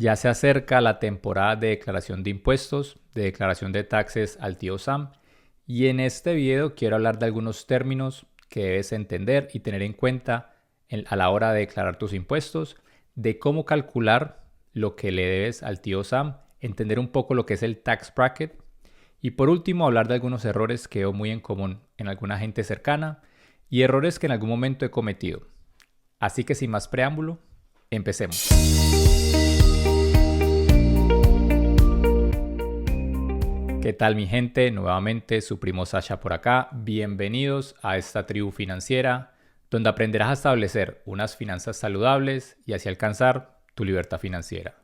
Ya se acerca la temporada de declaración de impuestos, de declaración de taxes al tío Sam, y en este video quiero hablar de algunos términos que debes entender y tener en cuenta a la hora de declarar tus impuestos, de cómo calcular lo que le debes al tío Sam, entender un poco lo que es el tax bracket y por último hablar de algunos errores que veo muy en común en alguna gente cercana y errores que en algún momento he cometido. Así que sin más preámbulo, empecemos. ¿Qué tal mi gente? Nuevamente su primo Sasha por acá. Bienvenidos a esta tribu financiera donde aprenderás a establecer unas finanzas saludables y así alcanzar tu libertad financiera.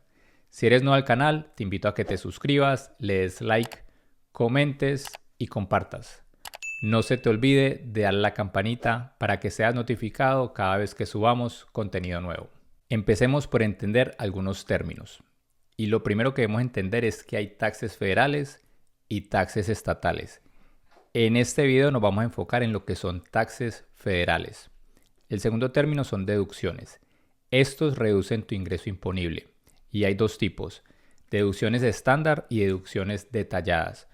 Si eres nuevo al canal, te invito a que te suscribas, le des like, comentes y compartas. No se te olvide de darle a la campanita para que seas notificado cada vez que subamos contenido nuevo. Empecemos por entender algunos términos. Y lo primero que debemos entender es que hay taxes federales y taxes estatales. En este video nos vamos a enfocar en lo que son taxes federales. El segundo término son deducciones. Estos reducen tu ingreso imponible. Y hay dos tipos, deducciones estándar y deducciones detalladas.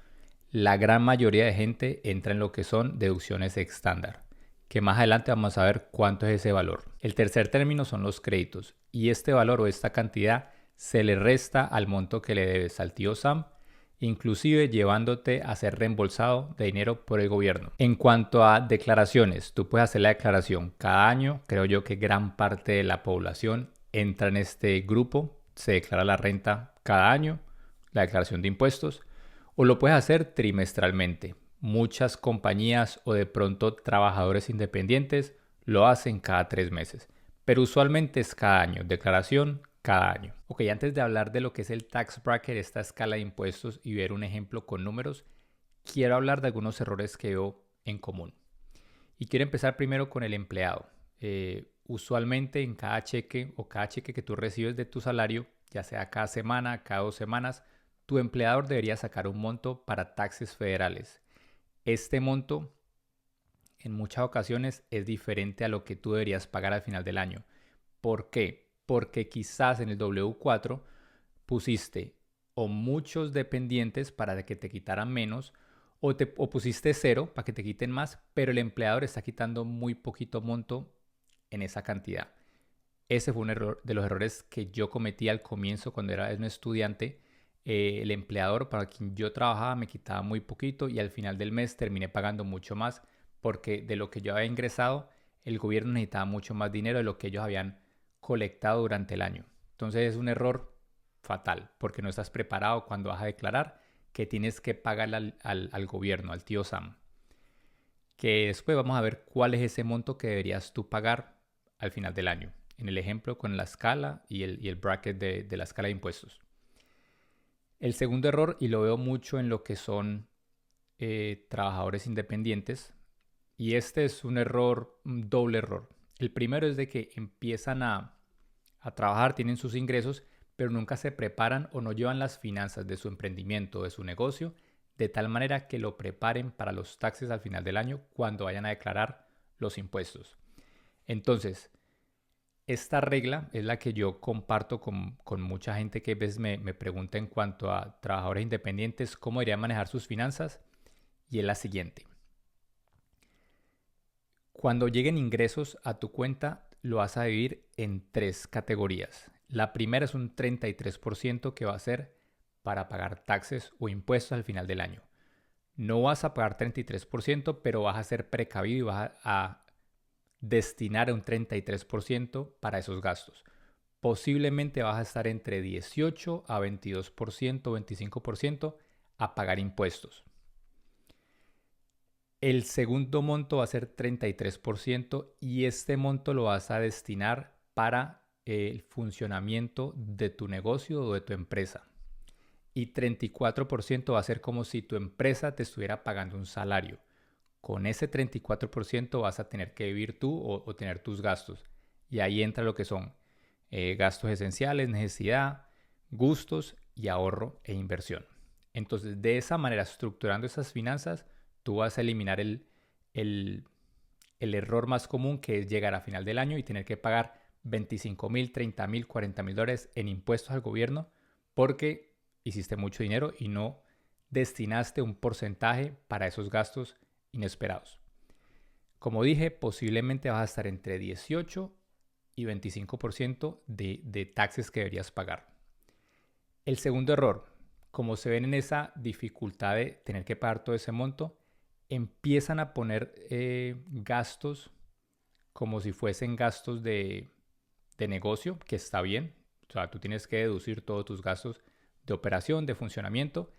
La gran mayoría de gente entra en lo que son deducciones estándar, que más adelante vamos a ver cuánto es ese valor. El tercer término son los créditos, y este valor o esta cantidad se le resta al monto que le debes al tío Sam, inclusive llevándote a ser reembolsado de dinero por el gobierno. En cuanto a declaraciones, tú puedes hacer la declaración cada año. Creo yo que gran parte de la población entra en este grupo, se declara la renta cada año, la declaración de impuestos, o lo puedes hacer trimestralmente. Muchas compañías o de pronto trabajadores independientes lo hacen cada 3 meses, pero usualmente es cada año, declaración cada año. Ok, antes de hablar de lo que es el tax bracket, esta escala de impuestos y ver un ejemplo con números, quiero hablar de algunos errores que veo en común. Y quiero empezar primero con el empleado. Usualmente en cada cheque o cada cheque que tú recibes de tu salario, ya sea cada semana, cada 2 semanas, tu empleador debería sacar un monto para taxes federales. Este monto en muchas ocasiones es diferente a lo que tú deberías pagar al final del año. ¿Por qué? Porque quizás en el W4 pusiste o muchos dependientes para que te quitaran menos o pusiste cero para que te quiten más, pero el empleador está quitando muy poquito monto en esa cantidad. Ese fue un error de los errores que yo cometí al comienzo cuando era un estudiante. El empleador para quien yo trabajaba me quitaba muy poquito y al final del mes terminé pagando mucho más porque de lo que yo había ingresado, el gobierno necesitaba mucho más dinero de lo que ellos habían colectado durante el año. Entonces es un error fatal porque no estás preparado cuando vas a declarar que tienes que pagarle al gobierno, al tío Sam. Que después vamos a ver cuál es ese monto que deberías tú pagar al final del año. En el ejemplo con la escala y el bracket de la escala de impuestos. El segundo error, y lo veo mucho en lo que son trabajadores independientes, y este es un error, un doble error. El primero es de que empiezan a trabajar, tienen sus ingresos, pero nunca se preparan o no llevan las finanzas de su emprendimiento o de su negocio de tal manera que lo preparen para los taxes al final del año cuando vayan a declarar los impuestos. Entonces, esta regla es la que yo comparto con mucha gente que a veces me pregunta en cuanto a trabajadores independientes cómo deberían manejar sus finanzas, y es la siguiente. Cuando lleguen ingresos a tu cuenta, lo vas a dividir en 3 categorías. La primera es un 33% que va a ser para pagar taxes o impuestos al final del año. No vas a pagar 33%, pero vas a ser precavido y vas a destinar un 33% para esos gastos. Posiblemente vas a estar entre 18 a 22% o 25% a pagar impuestos. El segundo monto va a ser 33% y este monto lo vas a destinar para el funcionamiento de tu negocio o de tu empresa. Y 34% va a ser como si tu empresa te estuviera pagando un salario. Con ese 34% vas a tener que vivir tú o tener tus gastos. Y ahí entra lo que son gastos esenciales, necesidad, gustos y ahorro e inversión. Entonces, de esa manera, estructurando esas finanzas, tú vas a eliminar el error más común, que es llegar a final del año y tener que pagar $25,000, $30,000, $40,000 en impuestos al gobierno porque hiciste mucho dinero y no destinaste un porcentaje para esos gastos inesperados. Como dije, posiblemente vas a estar entre 18 y 25% de taxes que deberías pagar. El segundo error, como se ven en esa dificultad de tener que pagar todo ese monto, empiezan a poner gastos como si fuesen gastos de negocio, que está bien. O sea, tú tienes que deducir todos tus gastos de operación, de funcionamiento,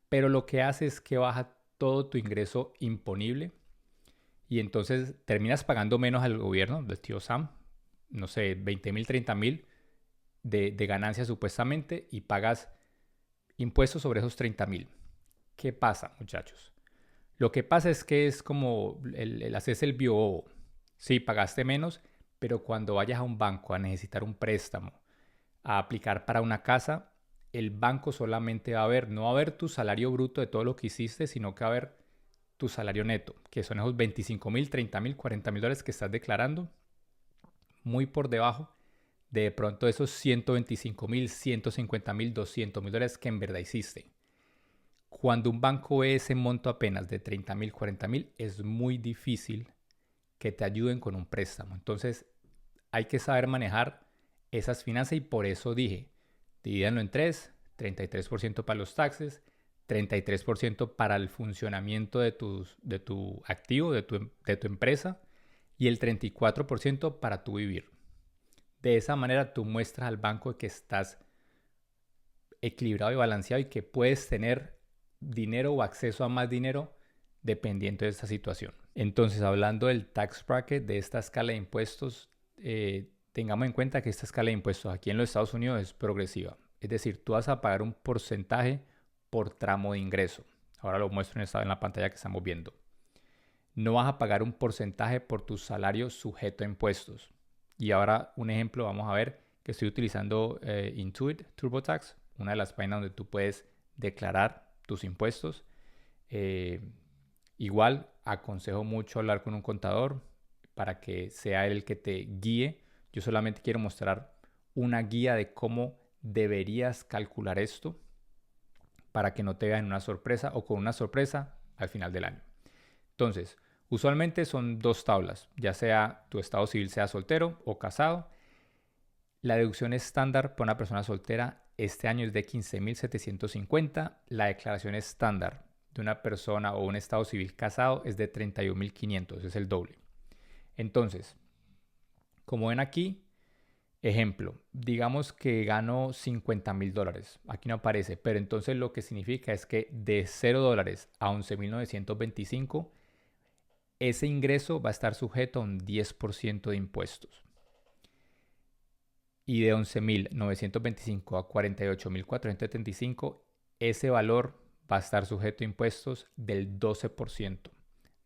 pero lo que hace es que baja todo tu ingreso imponible y entonces terminas pagando menos al gobierno del tío Sam, no sé, 20,000, 30,000 de ganancias supuestamente y pagas impuestos sobre esos 30,000. ¿Qué pasa, muchachos? Lo que pasa es que es como haces el biobobo. Sí, pagaste menos, pero cuando vayas a un banco a necesitar un préstamo, a aplicar para una casa, el banco solamente va a ver, no va a ver tu salario bruto de todo lo que hiciste, sino que va a ver tu salario neto, que son esos 25,000, 30,000, $40,000 que estás declarando, muy por debajo de pronto esos 125,000, 150,000, $200,000 que en verdad hiciste. Cuando un banco ve ese monto apenas de 30,000, 40,000, es muy difícil que te ayuden con un préstamo. Entonces hay que saber manejar esas finanzas y por eso dije, divídanlo en tres: 33% para los taxes, 33% para el funcionamiento de tu activo, de tu empresa, y el 34% para tu vivir. De esa manera tú muestras al banco que estás equilibrado y balanceado y que puedes tener dinero o acceso a más dinero dependiendo de esta situación. Entonces, hablando del tax bracket, de esta escala de impuestos, tengamos en cuenta que esta escala de impuestos aquí en los Estados Unidos es progresiva. Es decir, tú vas a pagar un porcentaje por tramo de ingreso. Ahora lo muestro en la pantalla que estamos viendo. No vas a pagar un porcentaje por tu salario sujeto a impuestos. Y ahora un ejemplo, vamos a ver que estoy utilizando Intuit TurboTax, una de las páginas donde tú puedes declarar tus impuestos. Igual aconsejo mucho hablar con un contador para que sea él el que te guíe. Yo solamente quiero mostrar una guía de cómo deberías calcular esto para que no te vean una sorpresa o con una sorpresa al final del año. Entonces, usualmente son dos tablas, ya sea tu estado civil sea soltero o casado. La deducción estándar para una persona soltera este año es de 15,750. La declaración estándar de una persona o un estado civil casado es de 31,500, es el doble. Entonces, como ven aquí, ejemplo, digamos que gano $50,000. Aquí no aparece, pero entonces lo que significa es que de $0 a 11,925, ese ingreso va a estar sujeto a un 10% de impuestos. Y de 11,925 a 48,475, ese valor va a estar sujeto a impuestos del 12%.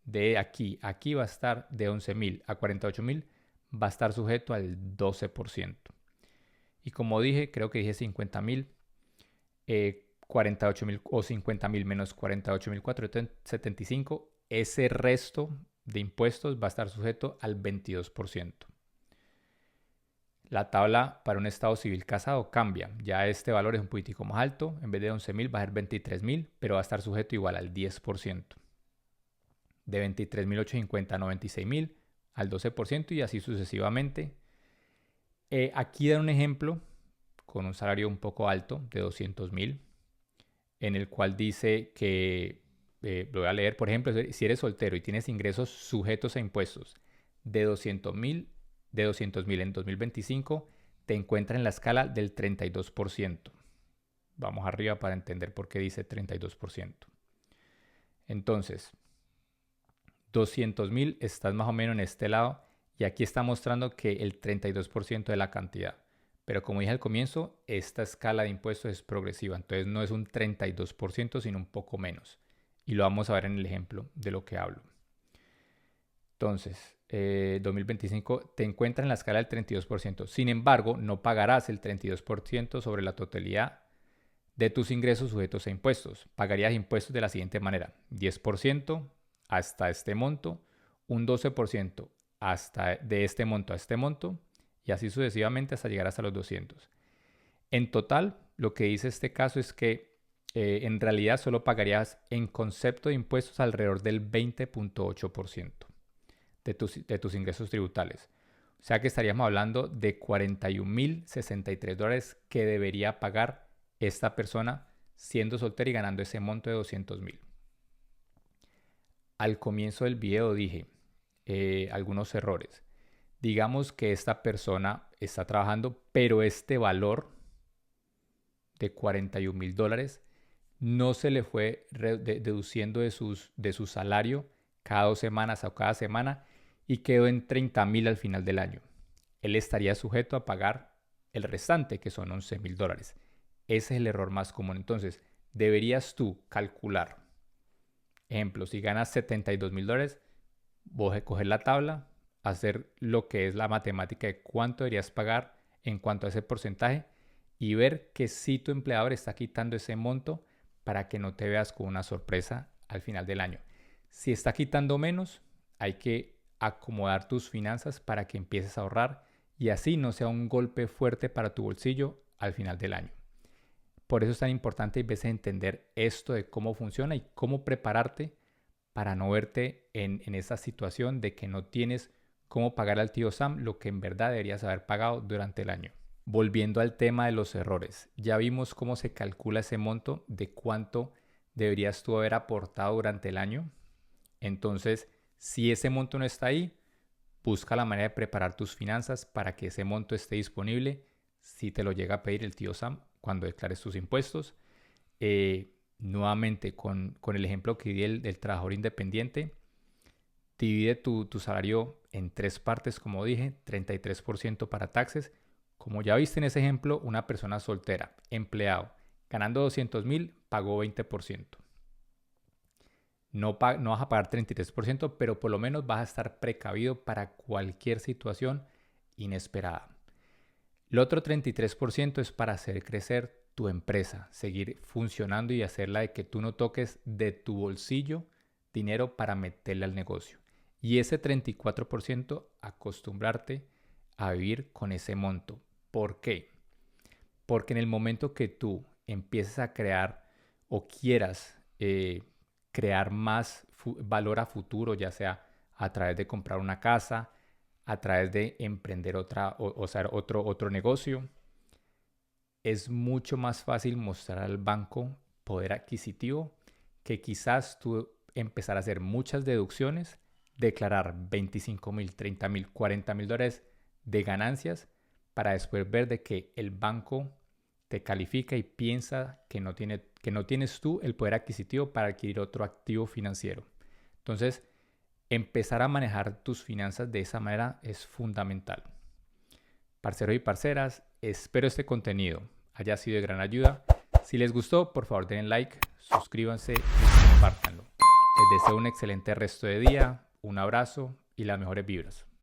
De aquí va a estar de 11,000 a 48,000, va a estar sujeto al 12%. Y como dije, creo que dije 50,000, 48,000 o 50,000 menos 48,475, ese resto de impuestos va a estar sujeto al 22%. La tabla para un estado civil casado cambia. Ya este valor es un poquitico más alto. En vez de 11,000 va a ser 23,000, pero va a estar sujeto igual al 10%. De 23,850 a 96,000 al 12% y así sucesivamente. Aquí dan un ejemplo con un salario un poco alto de 200,000, en el cual dice que, lo voy a leer, por ejemplo, si eres soltero y tienes ingresos sujetos a impuestos de 200,000 en 2025, te encuentra en la escala del 32%. Vamos arriba para entender por qué dice 32%. Entonces, 200,000 estás más o menos en este lado y aquí está mostrando que el 32% de la cantidad. Pero como dije al comienzo, esta escala de impuestos es progresiva, entonces no es un 32%, sino un poco menos. Y lo vamos a ver en el ejemplo de lo que hablo. Entonces, 2025 te encuentras en la escala del 32%. Sin embargo, no pagarás el 32% sobre la totalidad de tus ingresos sujetos a impuestos. Pagarías impuestos de la siguiente manera: 10% hasta este monto, un 12% hasta de este monto a este monto y así sucesivamente hasta llegar hasta los 200. En total, lo que dice este caso es que en realidad solo pagarías en concepto de impuestos alrededor del 20.8% de tus ingresos tributales. O sea que estaríamos hablando de $41.063 que debería pagar esta persona siendo soltera y ganando ese monto de 200.000. Al comienzo del video dije algunos errores. Digamos que esta persona está trabajando, pero este valor de $41.000 no se le fue deduciendo de su salario cada 2 semanas o cada semana y quedó en $30.000 al final del año. Él estaría sujeto a pagar el restante, que son $11.000. Ese es el error más común. Entonces, deberías tú calcular. Ejemplo, si ganas $72.000, vos a coger la tabla, hacer lo que es la matemática de cuánto deberías pagar en cuanto a ese porcentaje y ver que si tu empleador está quitando ese monto para que no te veas con una sorpresa al final del año. Si está quitando menos, hay que acomodar tus finanzas para que empieces a ahorrar y así no sea un golpe fuerte para tu bolsillo al final del año. Por eso es tan importante a veces entender esto de cómo funciona y cómo prepararte para no verte en esa situación de que no tienes cómo pagar al tío Sam lo que en verdad deberías haber pagado durante el año. Volviendo al tema de los errores, ya vimos cómo se calcula ese monto de cuánto deberías tú haber aportado durante el año. Entonces, si ese monto no está ahí, busca la manera de preparar tus finanzas para que ese monto esté disponible si te lo llega a pedir el tío Sam cuando declares tus impuestos. Nuevamente, con el ejemplo que di del trabajador independiente, divide tu salario en 3 partes, como dije, 33% para taxes. Como ya viste en ese ejemplo, una persona soltera, empleado, ganando 200.000, pagó 20%. No vas a pagar 33%, pero por lo menos vas a estar precavido para cualquier situación inesperada. El otro 33% es para hacer crecer tu empresa, seguir funcionando y hacerla de que tú no toques de tu bolsillo dinero para meterle al negocio. Y ese 34% acostumbrarte a vivir con ese monto. ¿Por qué? Porque en el momento que tú empieces a crear o quieras crear más valor a futuro, ya sea a través de comprar una casa, a través de emprender otro negocio, es mucho más fácil mostrar al banco poder adquisitivo que quizás tú empezar a hacer muchas deducciones, declarar $25.000, $30.000, $40.000 de ganancias para después ver de que el banco te califica y piensa que no tienes tú el poder adquisitivo para adquirir otro activo financiero. Entonces, empezar a manejar tus finanzas de esa manera es fundamental. Parceros y parceras, espero este contenido haya sido de gran ayuda. Si les gustó, por favor denle like, suscríbanse y compártanlo. Les deseo un excelente resto de día, un abrazo y las mejores vibras.